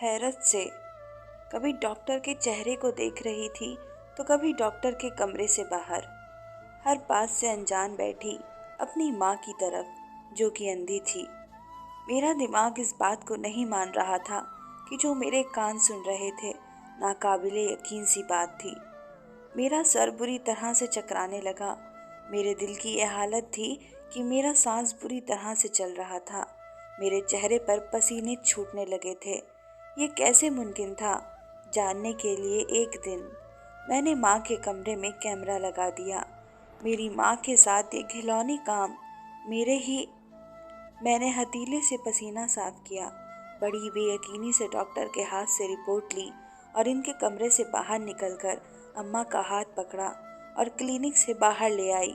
हैरत से कभी डॉक्टर के चेहरे को देख रही थी तो कभी डॉक्टर के कमरे से बाहर, हर पास से अनजान बैठी अपनी माँ की तरफ जो कि अंधी थी। मेरा दिमाग इस बात को नहीं मान रहा था कि जो मेरे कान सुन रहे थे नाकाबिले यकीन सी बात थी। मेरा सर बुरी तरह से चकराने लगा। मेरे दिल की यह हालत थी कि मेरा सांस बुरी तरह से चल रहा था। मेरे चेहरे पर पसीने छूटने लगे थे। ये कैसे मुमकिन था? जानने के लिए एक दिन मैंने माँ के कमरे में कैमरा लगा दिया। मेरी माँ के साथ ये घिनौनी काम मेरे ही मैंने हथेली से पसीना साफ किया। बड़ी बेयकीनी से डॉक्टर के हाथ से रिपोर्ट ली और इनके कमरे से बाहर निकलकर अम्मा का हाथ पकड़ा और क्लिनिक से बाहर ले आई।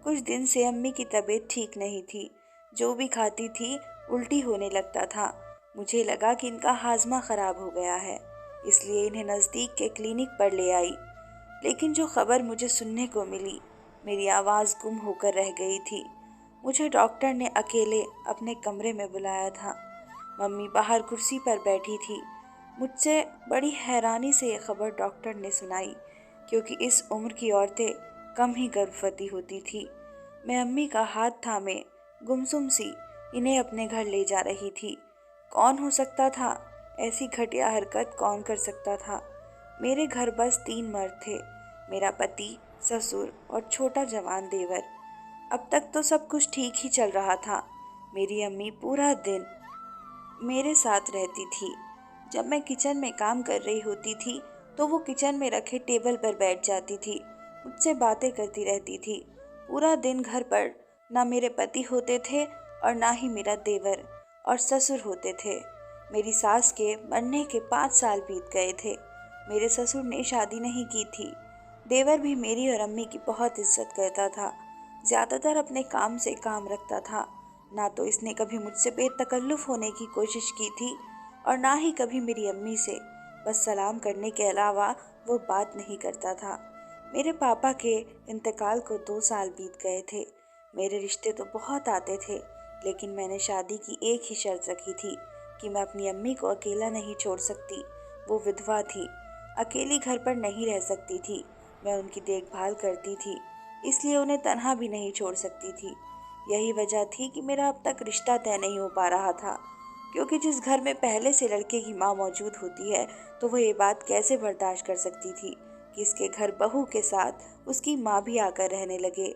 कुछ दिन से अम्मी की तबीयत ठीक नहीं थी। जो भी खाती थी उल्टी होने लगता था। मुझे लगा कि इनका हाजमा खराब हो गया है, इसलिए इन्हें नज़दीक के क्लिनिक पर ले आई। लेकिन जो खबर मुझे सुनने को मिली, मेरी आवाज़ गुम होकर रह गई थी। मुझे डॉक्टर ने अकेले अपने कमरे में बुलाया था। मम्मी बाहर कुर्सी पर बैठी थी। मुझसे बड़ी हैरानी से ये खबर डॉक्टर ने सुनाई, क्योंकि इस उम्र की औरतें कम ही गर्भवती होती थी। मैं अम्मी का हाथ थामे गुमसुम सी इन्हें अपने घर ले जा रही थी। कौन हो सकता था? ऐसी घटिया हरकत कौन कर सकता था? मेरे घर बस 3 मर्द थे, मेरा पति, ससुर और छोटा जवान देवर। अब तक तो सब कुछ ठीक ही चल रहा था। मेरी अम्मी पूरा दिन मेरे साथ रहती थी। जब मैं किचन में काम कर रही होती थी तो वो किचन में रखे टेबल पर बैठ जाती थी, मुझसे बातें करती रहती थी। पूरा दिन घर पर ना मेरे पति होते थे और ना ही मेरा देवर और ससुर होते थे। मेरी सास के मरने के 5 साल बीत गए थे। मेरे ससुर ने शादी नहीं की थी। देवर भी मेरी और अम्मी की बहुत इज्जत करता था। ज़्यादातर अपने काम से काम रखता था। ना तो इसने कभी मुझसे बेतकल्लुफ़ होने की कोशिश की थी और ना ही कभी मेरी अम्मी से। बस सलाम करने के अलावा वो बात नहीं करता था। मेरे पापा के इंतकाल को 2 साल बीत गए थे। मेरे रिश्ते तो बहुत आते थे, लेकिन मैंने शादी की एक ही शर्त रखी थी कि मैं अपनी अम्मी को अकेला नहीं छोड़ सकती। वो विधवा थी, अकेली घर पर नहीं रह सकती थी। मैं उनकी देखभाल करती थी, इसलिए उन्हें तन्हा भी नहीं छोड़ सकती थी। यही वजह थी कि मेरा अब तक रिश्ता तय नहीं हो पा रहा था, क्योंकि जिस घर में पहले से लड़के की माँ मौजूद होती है तो वो ये बात कैसे बर्दाश्त कर सकती थी कि इसके घर बहू के साथ उसकी माँ भी आकर रहने लगे।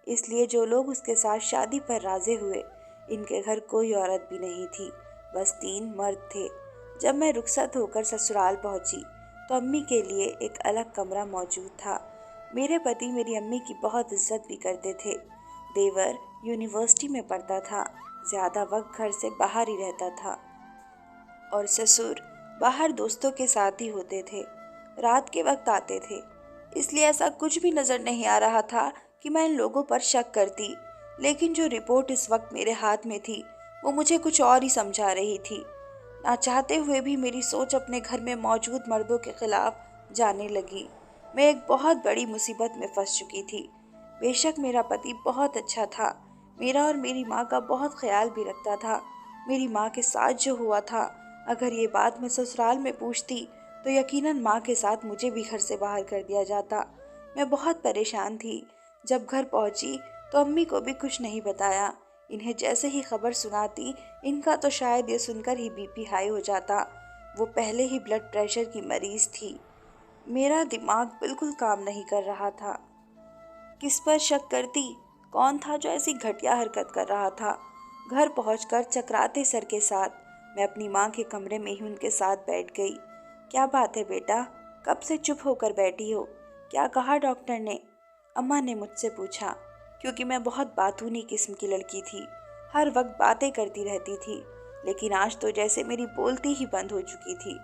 इसलिए जो लोग उसके साथ शादी पर राज़ी हुए, इनके घर कोई औरत भी नहीं थी, बस 3 मर्द थे। जब मैं रुखसत होकर ससुराल पहुंची तो अम्मी के लिए एक अलग कमरा मौजूद था। मेरे पति मेरी अम्मी की बहुत इज्जत भी करते थे। देवर यूनिवर्सिटी में पढ़ता था, ज़्यादा वक्त घर से बाहर ही रहता था और ससुर बाहर दोस्तों के साथ ही होते थे, रात के वक्त आते थे। इसलिए ऐसा कुछ भी नज़र नहीं आ रहा था कि मैं इन लोगों पर शक करती। लेकिन जो रिपोर्ट इस वक्त मेरे हाथ में थी वो मुझे कुछ और ही समझा रही थी। ना चाहते हुए भी मेरी सोच अपने घर में मौजूद मर्दों के खिलाफ जाने लगी। मैं एक बहुत बड़ी मुसीबत में फंस चुकी थी। बेशक मेरा पति बहुत अच्छा था, मेरा और मेरी माँ का बहुत ख्याल भी रखता था। मेरी माँ के साथ जो हुआ था, अगर ये बात मैं ससुराल में पूछती तो यकीनन माँ के साथ मुझे भी घर से बाहर कर दिया जाता। मैं बहुत परेशान थी। जब घर पहुंची तो अम्मी को भी कुछ नहीं बताया। इन्हें जैसे ही खबर सुनाती, इनका तो शायद ये सुनकर ही बीपी हाई हो जाता। वो पहले ही ब्लड प्रेशर की मरीज थी। मेरा दिमाग बिल्कुल काम नहीं कर रहा था। किस पर शक करती? कौन था जो ऐसी घटिया हरकत कर रहा था? घर पहुंचकर चकराते सर के साथ मैं अपनी माँ के कमरे में ही उनके साथ बैठ गई। क्या बात है बेटा, कब से चुप होकर बैठी हो? क्या कहा डॉक्टर ने? अम्मा ने मुझसे पूछा, क्योंकि मैं बहुत बातूनी किस्म की लड़की थी, हर वक्त बातें करती रहती थी। लेकिन आज तो जैसे मेरी बोलती ही बंद हो चुकी थी।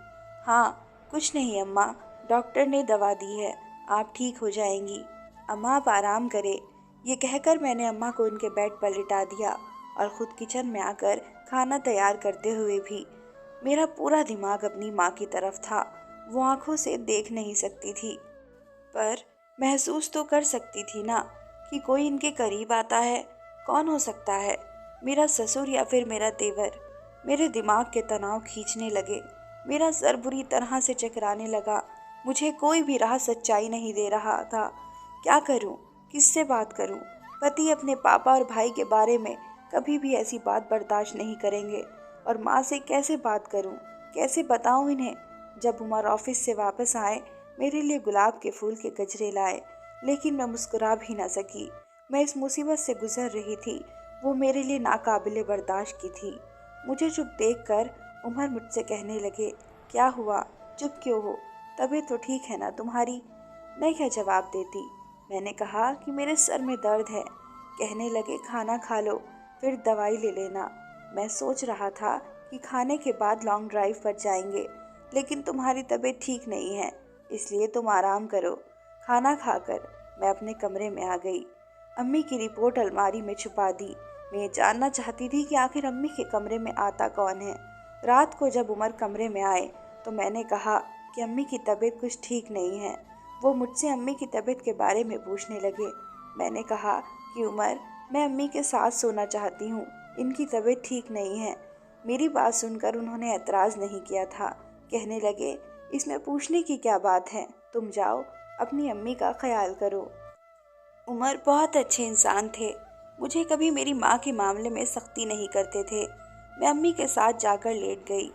हाँ, कुछ नहीं अम्मा, डॉक्टर ने दवा दी है, आप ठीक हो जाएंगी। अम्मा आप आराम करें। ये कहकर मैंने अम्मा को उनके बेड पर लिटा दिया और खुद किचन में आकर खाना तैयार करते हुए भी मेरा पूरा दिमाग अपनी माँ की तरफ था। वो आंखों से देख नहीं सकती थी, पर महसूस तो कर सकती थी ना कि कोई इनके करीब आता है। कौन हो सकता है? मेरा ससुर या फिर मेरा देवर? मेरे दिमाग के तनाव खींचने लगे। मेरा सर बुरी तरह से चकराने लगा। मुझे कोई भी राह सच्चाई नहीं दे रहा था। क्या करूं? किससे बात करूं? पति अपने पापा और भाई के बारे में कभी भी ऐसी बात बर्दाश्त नहीं करेंगे, और माँ से कैसे बात करूं? कैसे बताऊं इन्हें? जब उमर ऑफिस से वापस आए, मेरे लिए गुलाब के फूल के गजरे लाए, लेकिन मैं मुस्कुरा भी ना सकी। मैं इस मुसीबत से गुजर रही थी, वो मेरे लिए नाकाबिले बर्दाश्त की थी। मुझे चुप देखकर उमर मुझसे कहने लगे, क्या हुआ? चुप क्यों हो? तबीयत तो ठीक है ना तुम्हारी? मैं क्या जवाब देती? मैंने कहा कि मेरे सर में दर्द है। कहने लगे, खाना खा लो, फिर दवाई ले लेना। मैं सोच रहा था कि खाने के बाद लॉन्ग ड्राइव पर जाएंगे, लेकिन तुम्हारी तबीयत ठीक नहीं है, इसलिए तुम आराम करो। खाना खाकर मैं अपने कमरे में आ गई। अम्मी की रिपोर्ट अलमारी में छुपा दी। मैं ये जानना चाहती थी कि आखिर अम्मी के कमरे में आता कौन है। रात को जब उमर कमरे में आए तो मैंने कहा कि अम्मी की तबीयत कुछ ठीक नहीं है। वो मुझसे अम्मी की तबीयत के बारे में पूछने लगे। मैंने कहा कि उमर, मैं अम्मी के साथ सोना चाहती हूँ, इनकी तबीयत ठीक नहीं है। मेरी बात सुनकर उन्होंने एतराज़ नहीं किया था। कहने लगे, इसमें पूछने की क्या बात है, तुम जाओ, अपनी अम्मी का ख्याल करो। उमर बहुत अच्छे इंसान थे। मुझे कभी मेरी माँ के मामले में सख्ती नहीं करते थे। मैं अम्मी के साथ जाकर लेट गई।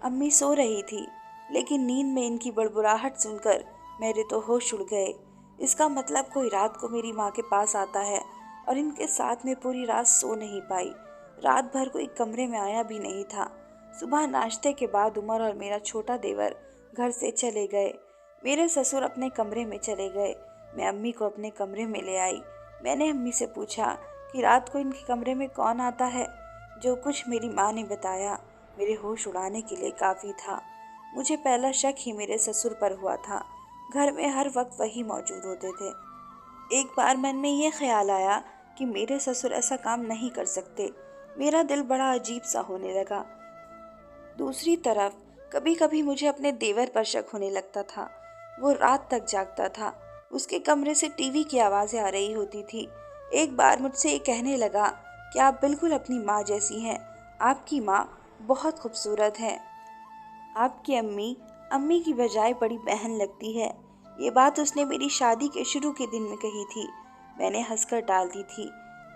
अम्मी सो रही थी, लेकिन नींद में इनकी बड़बड़ाहट सुनकर मेरे तो होश उड़ गए। इसका मतलब कोई रात को मेरी माँ के पास आता है, और इनके साथ में पूरी रात सो नहीं पाई। रात भर कोई कमरे में आया भी नहीं था। सुबह नाश्ते के बाद उमर और मेरा छोटा देवर घर से चले गए। मेरे ससुर अपने कमरे में चले गए। मैं अम्मी को अपने कमरे में ले आई। मैंने अम्मी से पूछा कि रात को इनके कमरे में कौन आता है। जो कुछ मेरी माँ ने बताया मेरे होश उड़ाने के लिए काफ़ी था। मुझे पहला शक ही मेरे ससुर पर हुआ था। घर में हर वक्त वही मौजूद होते थे। एक बार मन में ये ख्याल आया कि मेरे ससुर ऐसा काम नहीं कर सकते। मेरा दिल बड़ा अजीब सा होने लगा। दूसरी तरफ कभी कभी मुझे अपने देवर पर शक होने लगता था। वो रात तक जागता था। उसके कमरे से टीवी की आवाज़ें आ रही होती थी। एक बार मुझसे ये कहने लगा कि आप बिल्कुल अपनी माँ जैसी हैं। आपकी माँ बहुत खूबसूरत है। आपकी अम्मी अम्मी की बजाय बड़ी बहन लगती है। ये बात उसने मेरी शादी के शुरू के दिन में कही थी। मैंने हंसकर टाल दी थी,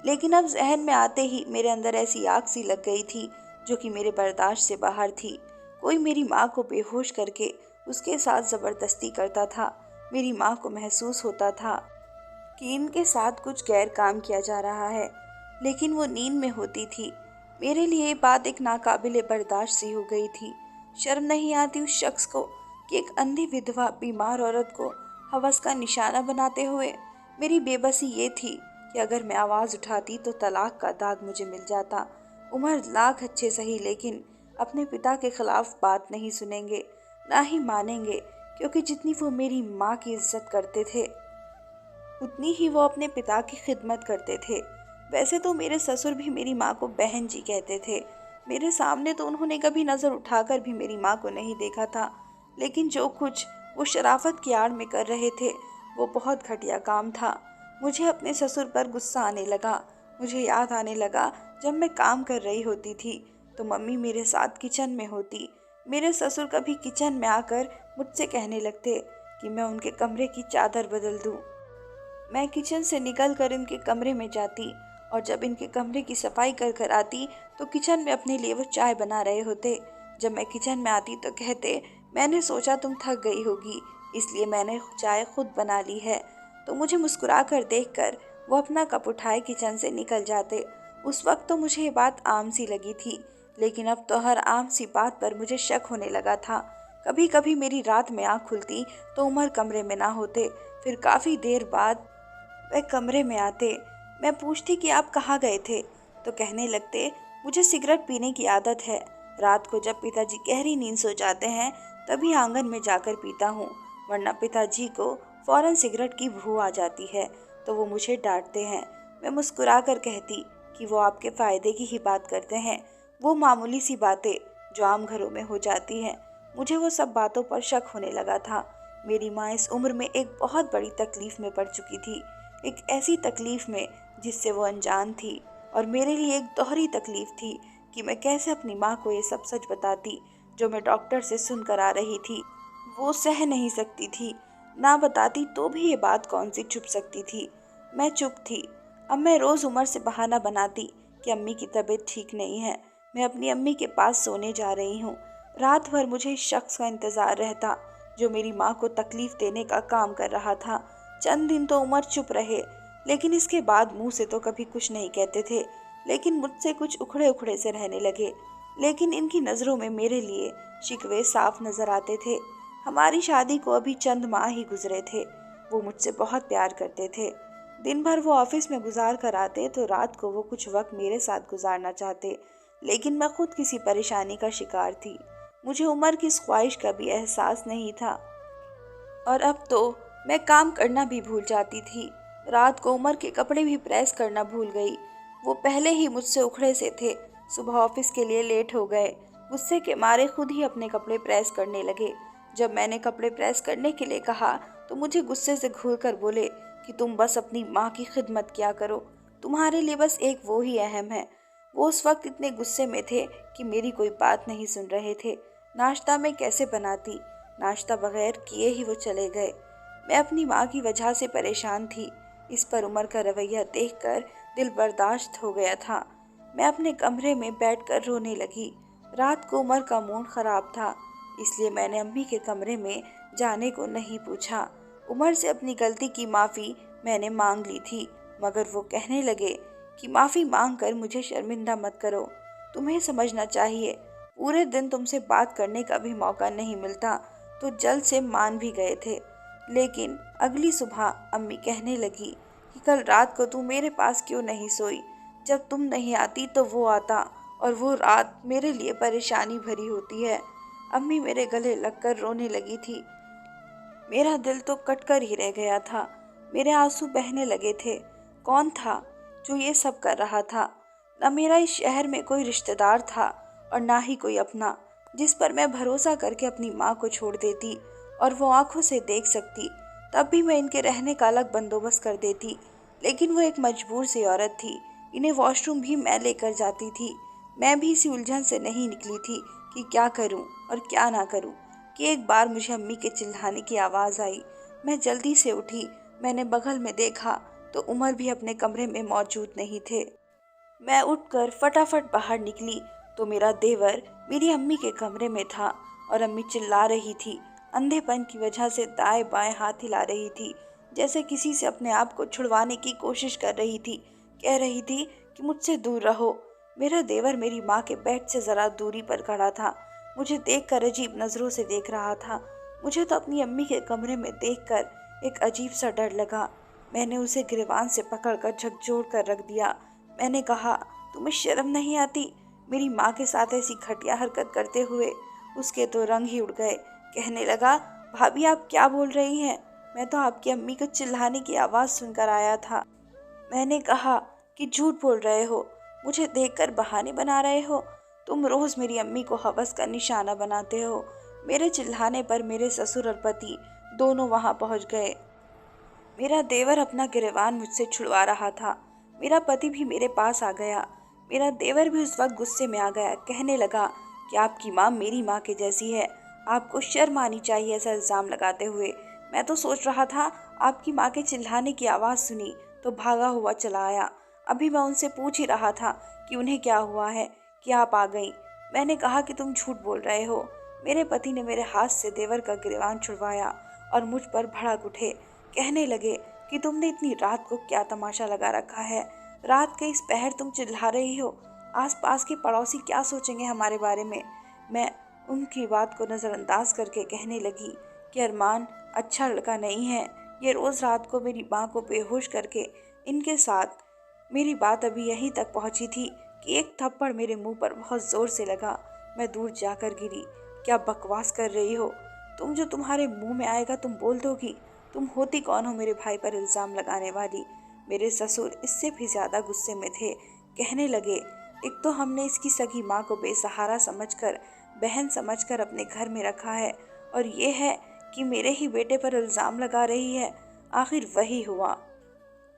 लेकिन अब जहन में आते ही मेरे अंदर ऐसी आग सी लग गई थी जो कि मेरे बर्दाश्त से बाहर थी। कोई मेरी माँ को बेहोश करके उसके साथ ज़बरदस्ती करता था। मेरी माँ को महसूस होता था कि इनके साथ कुछ गैर काम किया जा रहा है, लेकिन वो नींद में होती थी। मेरे लिए ये बात एक नाकाबिले बर्दाश्त सी हो गई थी। शर्म नहीं आती उस शख्स को कि एक अंधी विधवा बीमार औरत को हवस का निशाना बनाते हुए। मेरी बेबसी ये थी कि अगर मैं आवाज़ उठाती तो तलाक का दाग मुझे मिल जाता। उमर लाख अच्छे सही, लेकिन अपने पिता के खिलाफ बात नहीं सुनेंगे, ना ही मानेंगे, क्योंकि जितनी वो मेरी माँ की इज्जत करते थे उतनी ही वो अपने पिता की खिदमत करते थे। वैसे तो मेरे ससुर भी मेरी माँ को बहन जी कहते थे। मेरे सामने तो उन्होंने कभी नज़र उठाकर भी मेरी माँ को नहीं देखा था, लेकिन जो कुछ वो शराफत की आड़ में कर रहे थे वो बहुत घटिया काम था। मुझे अपने ससुर पर गुस्सा आने लगा। मुझे याद आने लगा, जब मैं काम कर रही होती थी तो मम्मी मेरे साथ किचन में होती। मेरे ससुर कभी किचन में आकर मुझसे कहने लगते कि मैं उनके कमरे की चादर बदल दूं। मैं किचन से निकलकर इनके कमरे में जाती, और जब इनके कमरे की सफाई कर कर आती तो किचन में अपने लिए वो चाय बना रहे होते। जब मैं किचन में आती तो कहते, मैंने सोचा तुम थक गई होगी, इसलिए मैंने चाय खुद बना ली है। तो मुझे मुस्कुरा कर देख कर वो अपना कप उठाए किचन से निकल जाते। उस वक्त तो मुझे ये बात आम सी लगी थी, लेकिन अब तो हर आम सी बात पर मुझे शक होने लगा था। कभी कभी मेरी रात में आँख खुलती तो उमर कमरे में ना होते। फिर काफ़ी देर बाद वह कमरे में आते। मैं पूछती कि आप कहाँ गए थे, तो कहने लगते, मुझे सिगरेट पीने की आदत है। रात को जब पिताजी गहरी नींद सो जाते हैं तभी आंगन में जाकर पीता हूँ, वरना पिताजी को फौरन सिगरेट की भू आ जाती है तो वो मुझे डांटते हैं। मैं मुस्कुरा कर कहती कि वो आपके फ़ायदे की ही बात करते हैं, वो मामूली सी बातें जो आम घरों में हो जाती हैं। मुझे वो सब बातों पर शक होने लगा था। मेरी माँ इस उम्र में एक बहुत बड़ी तकलीफ़ में पड़ चुकी थी, एक ऐसी तकलीफ़ में जिससे वो अनजान थी, और मेरे लिए एक दोहरी तकलीफ़ थी कि मैं कैसे अपनी माँ को ये सब सच बताती। जो मैं डॉक्टर से सुनकर आ रही थी वो सह नहीं सकती थी। ना बताती तो भी ये बात कौन सी छुप सकती थी। मैं चुप थी। अब मैं रोज़ उमर से बहाना बनाती कि अम्मी की तबीयत ठीक नहीं है, मैं अपनी अम्मी के पास सोने जा रही हूँ। रात भर मुझे इस शख्स का इंतज़ार रहता जो मेरी माँ को तकलीफ़ देने का काम कर रहा था। चंद दिन तो उमर चुप रहे, लेकिन इसके बाद मुंह से तो कभी कुछ नहीं कहते थे, लेकिन मुझसे कुछ उखड़े उखड़े से रहने लगे। लेकिन इनकी नज़रों में मेरे लिए शिकवे साफ नज़र आते थे। हमारी शादी को अभी चंद माह ही गुजरे थे। वो मुझसे बहुत प्यार करते थे। दिन भर वो ऑफिस में गुजार कर आते तो रात को वो कुछ वक्त मेरे साथ गुजारना चाहते, लेकिन मैं खुद किसी परेशानी का शिकार थी। मुझे उम्र की इस ख्वाहिश का भी एहसास नहीं था। और अब तो मैं काम करना भी भूल जाती थी। रात को उमर के कपड़े भी प्रेस करना भूल गई। वो पहले ही मुझसे उखड़े से थे। सुबह ऑफिस के लिए लेट हो गए। गुस्से के मारे खुद ही अपने कपड़े प्रेस करने लगे। जब मैंने कपड़े प्रेस करने के लिए कहा तो मुझे गुस्से से घूर कर बोले कि तुम बस अपनी माँ की खिदमत किया करो, तुम्हारे लिए बस एक वो ही अहम है। वो उस वक्त इतने गुस्से में थे कि मेरी कोई बात नहीं सुन रहे थे। नाश्ता मैं कैसे बनाती, नाश्ता बगैर किए ही वो चले गए। मैं अपनी माँ की वजह से परेशान थी। इस पर उमर का रवैया देखकर दिल बर्दाश्त हो गया था। मैं अपने कमरे में बैठकर रोने लगी। रात को उमर का मूड खराब था, इसलिए मैंने अम्मी के कमरे में जाने को नहीं पूछा। उमर से अपनी गलती की माफ़ी मैंने मांग ली थी, मगर वो कहने लगे कि माफ़ी मांग कर मुझे शर्मिंदा मत करो। तुम्हें समझना चाहिए, पूरे दिन तुमसे बात करने का भी मौका नहीं मिलता। तो जल्द से मान भी गए थे। लेकिन अगली सुबह अम्मी कहने लगी कि कल रात को तू मेरे पास क्यों नहीं सोई? जब तुम नहीं आती तो वो आता, और वो रात मेरे लिए परेशानी भरी होती है। अम्मी मेरे गले लगकर रोने लगी थी। मेरा दिल तो कटकर ही रह गया था। मेरे आंसू बहने लगे थे। कौन था जो ये सब कर रहा था? न मेरा इस शहर में कोई रिश्तेदार था और ना ही कोई अपना जिस पर मैं भरोसा करके अपनी माँ को छोड़ देती और वो आंखों से देख सकती। तब भी मैं इनके रहने का अलग बंदोबस्त कर देती। लेकिन वो एक मजबूर सी औरत थी। इन्हें वॉशरूम भी मैं लेकर जाती थी। मैं भी इसी उलझन से नहीं निकली थी कि क्या करूं और क्या ना करूं कि एक बार मुझे अम्मी के चिल्लाने की आवाज़ आई। मैं जल्दी से उठी। मैंने बगल में देखा तो उमर भी अपने कमरे में मौजूद नहीं थे। मैं उठकर फटाफट बाहर निकली तो मेरा देवर मेरी अम्मी के कमरे में था और अम्मी चिल्ला रही थी। अंधेपन की वजह से दाएं बाएं हाथ हिला रही थी, जैसे किसी से अपने आप को छुड़वाने की कोशिश कर रही थी। कह रही थी कि मुझसे दूर रहो। मेरा देवर मेरी माँ के बेड से ज़रा दूरी पर खड़ा था। मुझे देखकर अजीब नज़रों से देख रहा था। मुझे तो अपनी अम्मी के कमरे में देखकर एक अजीब सा डर लगा। मैंने उसे गिरबान से पकड़कर झकझोर कर रख दिया। मैंने कहा, तुम्हें शर्म नहीं आती मेरी माँ के साथ ऐसी घटिया हरकत करते हुए? उसके तो रंग ही उड़ गए। कहने लगा, भाभी आप क्या बोल रही हैं? मैं तो आपकी अम्मी को चिल्लाने की आवाज़ सुनकर आया था। मैंने कहा कि झूठ बोल रहे हो, मुझे देखकर बहाने बना रहे हो। तुम रोज़ मेरी अम्मी को हवस का निशाना बनाते हो। मेरे चिल्लाने पर मेरे ससुर और पति दोनों वहाँ पहुँच गए। मेरा देवर अपना गिरबान मुझसे छुड़वा रहा था। मेरा पति भी मेरे पास आ गया। मेरा देवर भी उस वक्त गुस्से में आ गया। कहने लगा कि आपकी माँ मेरी माँ के जैसी है, आपको शर्म आनी चाहिए ऐसा इल्ज़ाम लगाते हुए। मैं तो सोच रहा था आपकी माँ के चिल्लाने की आवाज़ सुनी तो भागा हुआ चला आया। अभी मैं उनसे पूछ ही रहा था कि उन्हें क्या हुआ है कि आप आ गई। मैंने कहा कि तुम झूठ बोल रहे हो। मेरे पति ने मेरे हाथ से देवर का गिरबान छुड़वाया और मुझ पर भड़क उठे। कहने लगे कि तुमने इतनी रात को क्या तमाशा लगा रखा है? रात के इस पहर तुम चिल्ला रही हो। आसपास के पड़ोसी क्या सोचेंगे हमारे बारे में? मैं उनकी बात को नज़रअंदाज करके कहने लगी कि अरमान अच्छा लड़का नहीं है। ये रोज़ रात को मेरी माँ को बेहोश करके इनके साथ। मेरी बात अभी यहीं तक पहुँची थी कि एक थप्पड़ मेरे मुंह पर बहुत ज़ोर से लगा। मैं दूर जाकर गिरी। क्या बकवास कर रही हो तुम? जो तुम्हारे मुंह में आएगा तुम बोल दोगी? तुम होती कौन हो मेरे भाई पर इल्ज़ाम लगाने वाली? मेरे ससुर इससे भी ज़्यादा गुस्से में थे। कहने लगे, एक तो हमने इसकी सगी माँ को बेसहारा समझकर, बहन समझकर अपने घर में रखा है, और ये है कि मेरे ही बेटे पर इल्ज़ाम लगा रही है। आखिर वही हुआ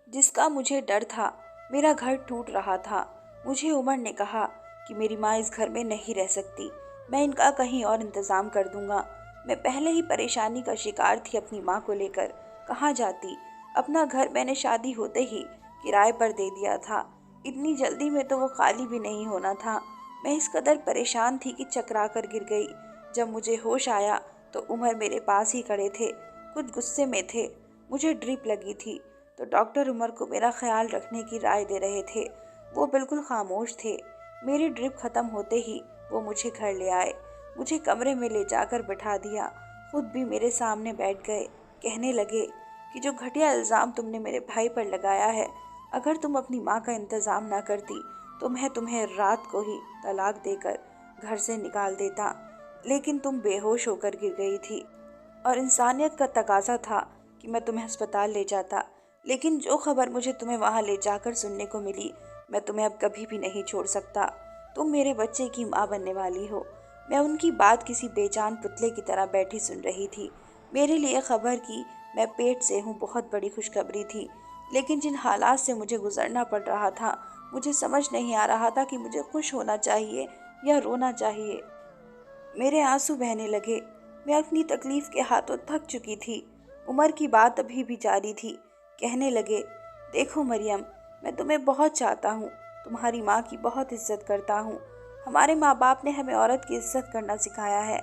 जिसका मुझे डर था। मेरा घर टूट रहा था। मुझे उमर ने कहा कि मेरी माँ इस घर में नहीं रह सकती। मैं इनका कहीं और इंतज़ाम कर दूंगा। मैं पहले ही परेशानी का शिकार थी अपनी माँ को लेकर। कहाँ जाती? अपना घर मैंने शादी होते ही किराए पर दे दिया था। इतनी जल्दी में तो वो खाली भी नहीं होना था। मैं इस कदर परेशान थी कि चकरा कर गिर गई। जब मुझे होश आया तो उमर मेरे पास ही खड़े थे, कुछ गुस्से में थे। मुझे ड्रिप लगी थी तो डॉक्टर उमर को मेरा ख्याल रखने की राय दे रहे थे। वो बिल्कुल खामोश थे। मेरी ड्रिप खत्म होते ही वो मुझे घर ले आए, मुझे कमरे में ले जाकर बिठा दिया, खुद भी मेरे सामने बैठ गए। कहने लगे कि जो घटिया इल्ज़ाम तुमने मेरे भाई पर लगाया है, अगर तुम अपनी माँ का इंतज़ाम ना करती तो मैं तुम्हें रात को ही तलाक देकर घर से निकाल देता। लेकिन तुम बेहोश होकर गिर गई थी और इंसानियत का तकाजा था कि मैं तुम्हें अस्पताल ले जाता। लेकिन जो खबर मुझे तुम्हें वहाँ ले जाकर सुनने को मिली, मैं तुम्हें अब कभी भी नहीं छोड़ सकता। तुम मेरे बच्चे की माँ बनने वाली हो। मैं उनकी बात किसी बेजान पुतले की तरह बैठी सुन रही थी। मेरे लिए खबर की मैं पेट से हूँ बहुत बड़ी खुशखबरी थी। लेकिन जिन हालात से मुझे गुजरना पड़ रहा था, मुझे समझ नहीं आ रहा था कि मुझे खुश होना चाहिए या रोना चाहिए। मेरे आंसू बहने लगे। मैं अपनी तकलीफ के हाथों थक चुकी थी। उमर की बात अभी भी जारी थी। कहने लगे, देखो मरियम, मैं तुम्हें बहुत चाहता हूँ, तुम्हारी माँ की बहुत इज्जत करता हूँ। हमारे माँ बाप ने हमें औरत की इज्जत करना सिखाया है।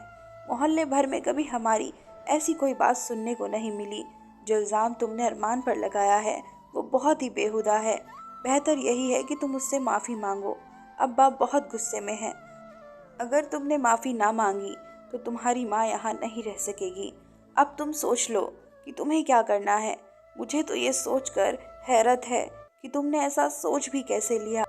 मोहल्ले भर में कभी हमारी ऐसी कोई बात सुनने को नहीं मिली। जो इल्ज़ाम तुमने अरमान पर लगाया है वो बहुत ही बेहुदा है। बेहतर यही है कि तुम उससे माफ़ी मांगो। अब बाप बहुत गुस्से में है। अगर तुमने माफ़ी ना मांगी तो तुम्हारी माँ यहाँ नहीं रह सकेगी। अब तुम सोच लो कि तुम्हें क्या करना है। मुझे तो ये सोचकर हैरत है कि तुमने ऐसा सोच भी कैसे लिया।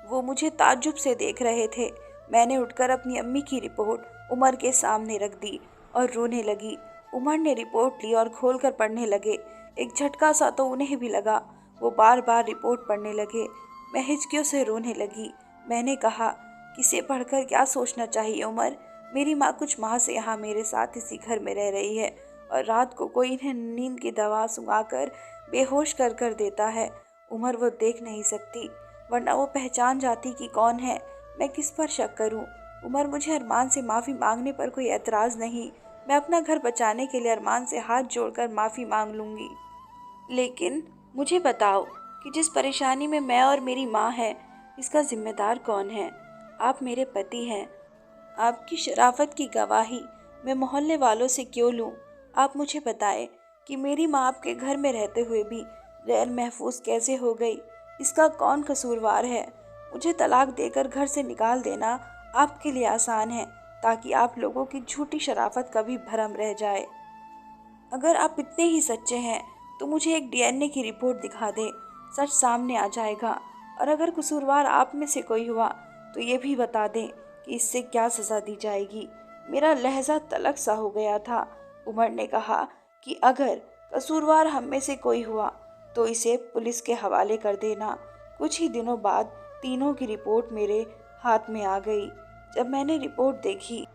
वो मुझे ताज्जुब से देख रहे थे। मैंने उठकर अपनी अम्मी की रिपोर्ट उमर के सामने रख दी और रोने लगी। उमर ने रिपोर्ट ली और खोलकर पढ़ने लगे। एक झटका सा तो उन्हें भी लगा। वो बार बार रिपोर्ट पढ़ने लगे। मैं हिचकियों से रोने लगी। मैंने कहा, किसे पढ़कर क्या सोचना चाहिए उमर? मेरी माँ कुछ माह से यहाँ मेरे साथ इसी घर में रह रही है और रात को कोई इन्हें नींद की दवा सुंघाकर बेहोश कर कर देता है। उमर वो देख नहीं सकती, वरना वो पहचान जाती कि कौन है। मैं किस पर शक करूं? उमर, मुझे अरमान से माफ़ी मांगने पर कोई एतराज़ नहीं। मैं अपना घर बचाने के लिए अरमान से हाथ जोड़कर माफ़ी मांग लूँगी। लेकिन मुझे बताओ कि जिस परेशानी में मैं और मेरी माँ है, इसका जिम्मेदार कौन है? आप मेरे पति हैं। आपकी शराफत की गवाही मैं मोहल्ले वालों से क्यों लूं? आप मुझे बताएं कि मेरी माँ आपके घर में रहते हुए भी गैर महफूज कैसे हो गई? इसका कौन कसूरवार है? मुझे तलाक देकर घर से निकाल देना आपके लिए आसान है, ताकि आप लोगों की झूठी शराफत का भी भरम रह जाए। अगर आप इतने ही सच्चे हैं तो मुझे एक डीएनए की रिपोर्ट दिखा दें, सच सामने आ जाएगा। और अगर कसूरवार आप में से कोई हुआ तो ये भी बता दें कि इससे क्या सज़ा दी जाएगी। मेरा लहजा तलख सा हो गया था। उमर ने कहा कि अगर कसूरवार हम में से कोई हुआ तो इसे पुलिस के हवाले कर देना। कुछ ही दिनों बाद तीनों की रिपोर्ट मेरे हाथ में आ गई। जब मैंने रिपोर्ट देखी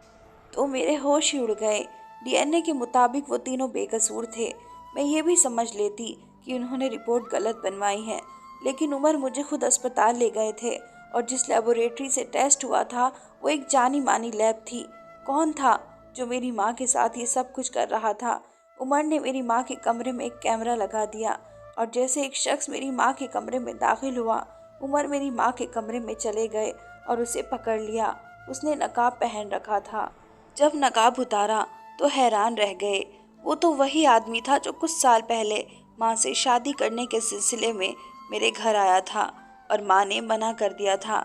तो मेरे होश ही उड़ गए। डीएनए के मुताबिक वो तीनों बेकसूर थे। मैं ये भी समझ लेती कि उन्होंने रिपोर्ट गलत बनवाई है, लेकिन उमर मुझे खुद अस्पताल ले गए थे और जिस लेबोरेटरी से टेस्ट हुआ था वो एक जानी मानी लैब थी। कौन था जो मेरी माँ के साथ ये सब कुछ कर रहा था? उमर ने मेरी माँ के कमरे में एक कैमरा लगा दिया और जैसे एक शख्स मेरी माँ के कमरे में दाखिल हुआ, उमर मेरी माँ के कमरे में चले गए और उसे पकड़ लिया। उसने नकाब पहन रखा था। जब नकाब उतारा तो हैरान रह गए। वो तो वही आदमी था जो कुछ साल पहले माँ से शादी करने के सिलसिले में मेरे घर आया था और माँ ने मना कर दिया था।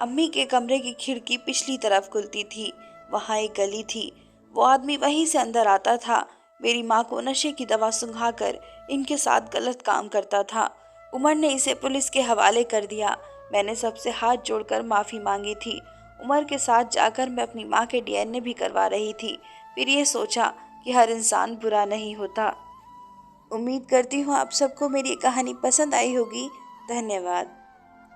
अम्मी के कमरे की खिड़की पिछली तरफ खुलती थी, वहाँ एक गली थी। वो आदमी वहीं से अंदर आता था। मेरी माँ को नशे की दवा सुंघाकर इनके साथ गलत काम करता था। उमर ने इसे पुलिस के हवाले कर दिया। मैंने सबसे हाथ जोड़कर माफ़ी मांगी थी। उमर के साथ जाकर मैं अपनी माँ के डीएनए भी करवा रही थी। फिर ये सोचा कि हर इंसान बुरा नहीं होता। उम्मीद करती हूँ आप सबको मेरी कहानी पसंद आई होगी। धन्यवाद।